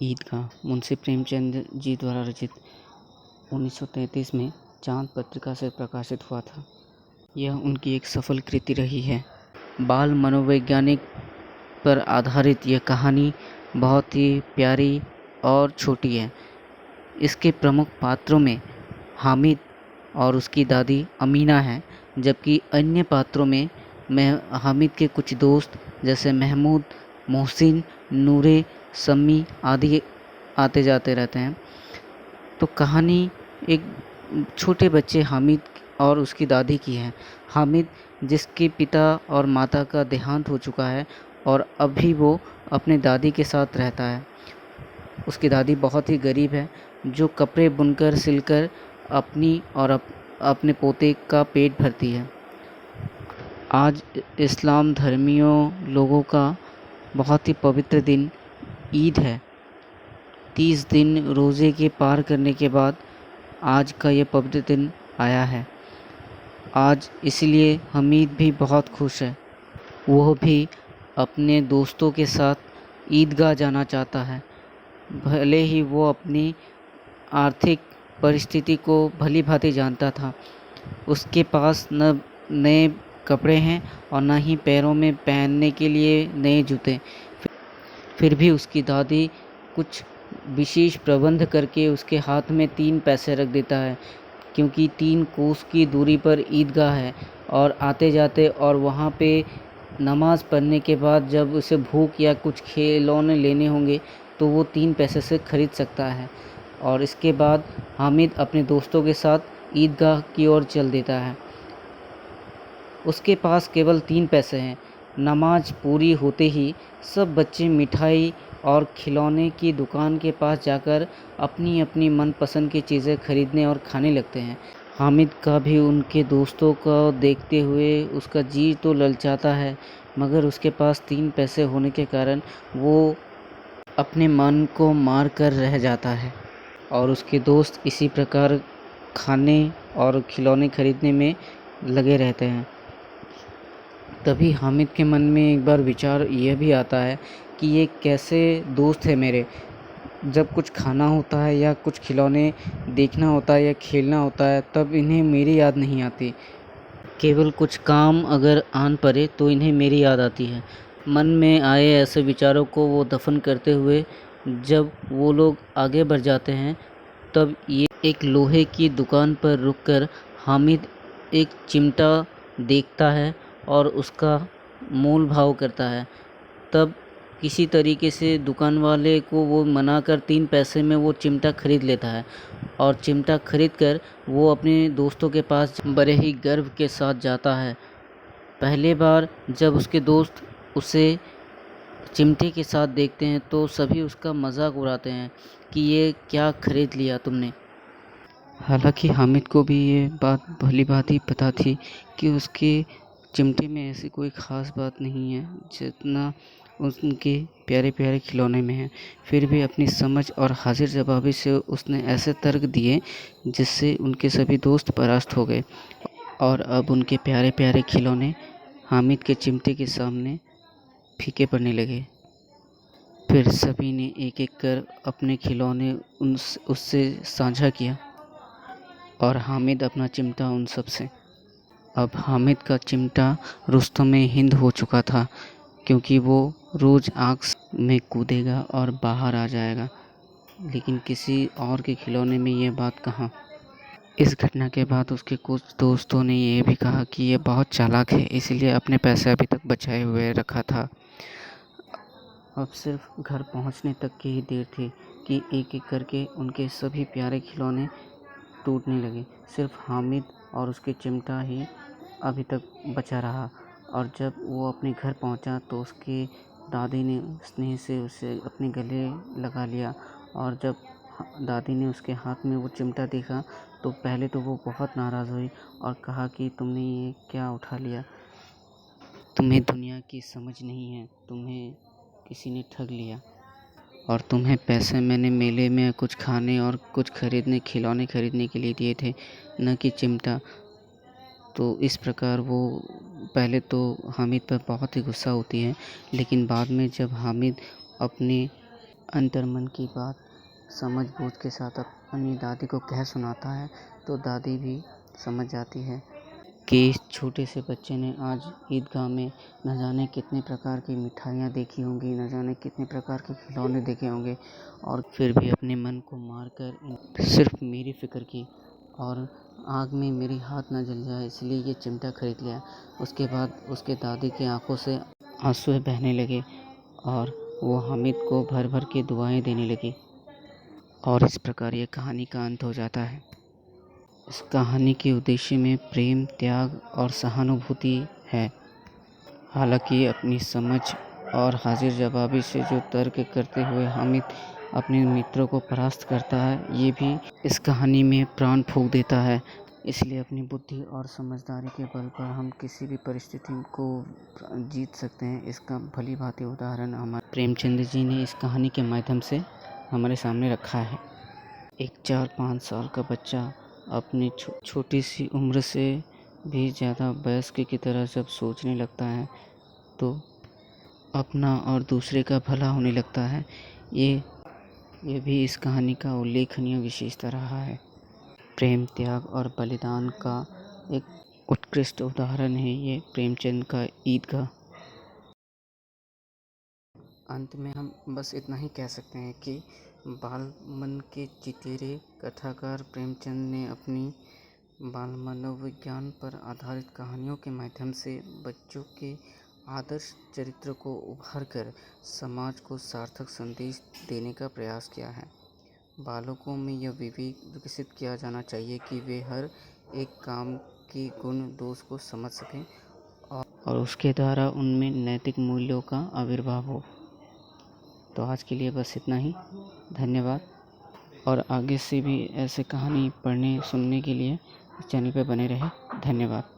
ईदगाह मुंशी प्रेमचंद जी द्वारा रचित 1933 में चांद पत्रिका से प्रकाशित हुआ था। यह उनकी एक सफल कृति रही है। बाल मनोवैज्ञानिक पर आधारित यह कहानी बहुत ही प्यारी और छोटी है। इसके प्रमुख पात्रों में हामिद और उसकी दादी अमीना हैं, जबकि अन्य पात्रों में हामिद के कुछ दोस्त जैसे महमूद, मोहसिन, नूरे, सम्मी आदि आते जाते रहते हैं। तो कहानी एक छोटे बच्चे हामिद और उसकी दादी की है। हामिद जिसके पिता और माता का देहांत हो चुका है और अभी वो अपने दादी के साथ रहता है। उसकी दादी बहुत ही गरीब है, जो कपड़े बुनकर सिलकर अपनी और अपने पोते का पेट भरती है। आज इस्लाम धर्मियों लोगों का बहुत ही पवित्र दिन ईद है। 30 दिन रोज़े के पार करने के बाद आज का ये पवित्र दिन आया है। आज इसलिए हमीद भी बहुत खुश है। वह भी अपने दोस्तों के साथ ईदगाह जाना चाहता है। भले ही वो अपनी आर्थिक परिस्थिति को भली भांति जानता था। उसके पास न नए कपड़े हैं और न ही पैरों में पहनने के लिए नए जूते। फिर भी उसकी दादी कुछ विशेष प्रबंध करके उसके हाथ में 3 पैसे रख देता है, क्योंकि 3 कोस की दूरी पर ईदगाह है और आते जाते और वहाँ पे नमाज़ पढ़ने के बाद जब उसे भूख या कुछ खिलौने लेने होंगे तो वो 3 पैसे से ख़रीद सकता है। और इसके बाद हामिद अपने दोस्तों के साथ ईदगाह की ओर चल देता है। उसके पास केवल 3 पैसे हैं। नमाज पूरी होते ही सब बच्चे मिठाई और खिलौने की दुकान के पास जाकर अपनी अपनी मनपसंद की चीज़ें खरीदने और खाने लगते हैं। हामिद का भी उनके दोस्तों को देखते हुए उसका जी तो ललचाता है, मगर उसके पास 3 पैसे होने के कारण वो अपने मन को मार कर रह जाता है। और उसके दोस्त इसी प्रकार खाने और खिलौने खरीदने में लगे रहते हैं। तभी हामिद के मन में एक बार विचार यह भी आता है कि ये कैसे दोस्त है मेरे। जब कुछ खाना होता है या कुछ खिलौने देखना होता है या खेलना होता है तब इन्हें मेरी याद नहीं आती। केवल कुछ काम अगर आन पड़े तो इन्हें मेरी याद आती है। मन में आए ऐसे विचारों को वो दफन करते हुए जब वो लोग आगे बढ़ जाते हैं तब ये एक लोहे की दुकान पर रुककर हामिद एक चिमटा देखता है और उसका मोल भाव करता है। तब किसी तरीके से दुकान वाले को वो मनाकर 3 पैसे में वो चिमटा खरीद लेता है और चिमटा खरीद कर वो अपने दोस्तों के पास बड़े ही गर्व के साथ जाता है। पहले बार जब उसके दोस्त उसे चिमटे के साथ देखते हैं तो सभी उसका मजाक उड़ाते हैं कि ये क्या खरीद लिया तुमने। हालांकि हामिद को भी ये बात भली भांति पता थी कि उसके चिमटे में ऐसी कोई ख़ास बात नहीं है जितना उनके प्यारे प्यारे खिलौने में है। फिर भी अपनी समझ और हाजिर जवाबी से उसने ऐसे तर्क दिए जिससे उनके सभी दोस्त परास्त हो गए और अब उनके प्यारे प्यारे खिलौने हामिद के चिमटे के सामने फीके पड़ने लगे। फिर सभी ने एक एक कर अपने खिलौने उससे साझा किया और हामिद अपना चिमटा उन सब से। अब हामिद का चिमटा रुस्तम हिंद हो चुका था, क्योंकि वो रोज़ आग में कूदेगा और बाहर आ जाएगा, लेकिन किसी और के खिलौने में ये बात कहाँ। इस घटना के बाद उसके कुछ दोस्तों ने ये भी कहा कि ये बहुत चालाक है, इसलिए अपने पैसे अभी तक बचाए हुए रखा था। अब सिर्फ घर पहुंचने तक की ही देर थी कि एक एक करके उनके सभी प्यारे खिलौने टूटने लगे। सिर्फ हामिद और उसके चिमटा ही अभी तक बचा रहा। और जब वो अपने घर पहुंचा तो उसकी दादी ने स्नेह से उसे अपने गले लगा लिया। और जब दादी ने उसके हाथ में वो चिमटा देखा तो पहले तो वो बहुत नाराज़ हुई और कहा कि तुमने ये क्या उठा लिया, तुम्हें दुनिया की समझ नहीं है, तुम्हें किसी ने ठग लिया और तुम्हें पैसे मैंने मेले में कुछ खाने और कुछ खिलौने खरीदने के लिए दिए थे, न कि चिमटा। तो इस प्रकार वो पहले तो हामिद पर बहुत ही गुस्सा होती है, लेकिन बाद में जब हामिद अपने अंतर्मन की बात समझ बूझ के साथ अपनी दादी को कह सुनाता है तो दादी भी समझ जाती है कि इस छोटे से बच्चे ने आज ईदगाह में न जाने कितने प्रकार की मिठाइयाँ देखी होंगी, न जाने कितने प्रकार के खिलौने देखे होंगे, और फिर भी अपने मन को मारकर सिर्फ मेरी फ़िक्र की और आग में मेरी हाथ न जल जाए इसलिए ये चिमटा खरीद लिया। उसके बाद उसके दादी की आंखों से आंसू बहने लगे और वो हामिद को भर भर के दुआएं देने लगी। और इस प्रकार ये कहानी का अंत हो जाता है। इस कहानी के उद्देश्य में प्रेम, त्याग और सहानुभूति है। हालांकि अपनी समझ और हाजिर जवाबी से जो तर्क करते हुए हामिद अपने मित्रों को परास्त करता है, ये भी इस कहानी में प्राण फूंक देता है। इसलिए अपनी बुद्धि और समझदारी के बल पर हम किसी भी परिस्थिति को जीत सकते हैं। इसका भली भांति उदाहरण हमारे प्रेमचंद जी ने इस कहानी के माध्यम से हमारे सामने रखा है। एक 4-5 साल का बच्चा अपनी छोटी सी उम्र से भी ज़्यादा वयस्क की तरह जब सोचने लगता है तो अपना और दूसरे का भला होने लगता है। ये भी इस कहानी का उल्लेखनीय विशेषता रहा है। प्रेम, त्याग और बलिदान का एक उत्कृष्ट उदाहरण है ये प्रेमचंद का ईदगाह। अंत में हम बस इतना ही कह सकते हैं कि बाल मन के चितेरे कथाकार प्रेमचंद ने अपनी बाल मनोविज्ञान पर आधारित कहानियों के माध्यम से बच्चों के आदर्श चरित्र को उभार कर समाज को सार्थक संदेश देने का प्रयास किया है। बालकों में यह विवेक विकसित किया जाना चाहिए कि वे हर एक काम के गुण दोष को समझ सकें और उसके द्वारा उनमें नैतिक मूल्यों का आविर्भाव हो। तो आज के लिए बस इतना ही। धन्यवाद। और आगे से भी ऐसे कहानी पढ़ने सुनने के लिए चैनल पर बने रहें। धन्यवाद।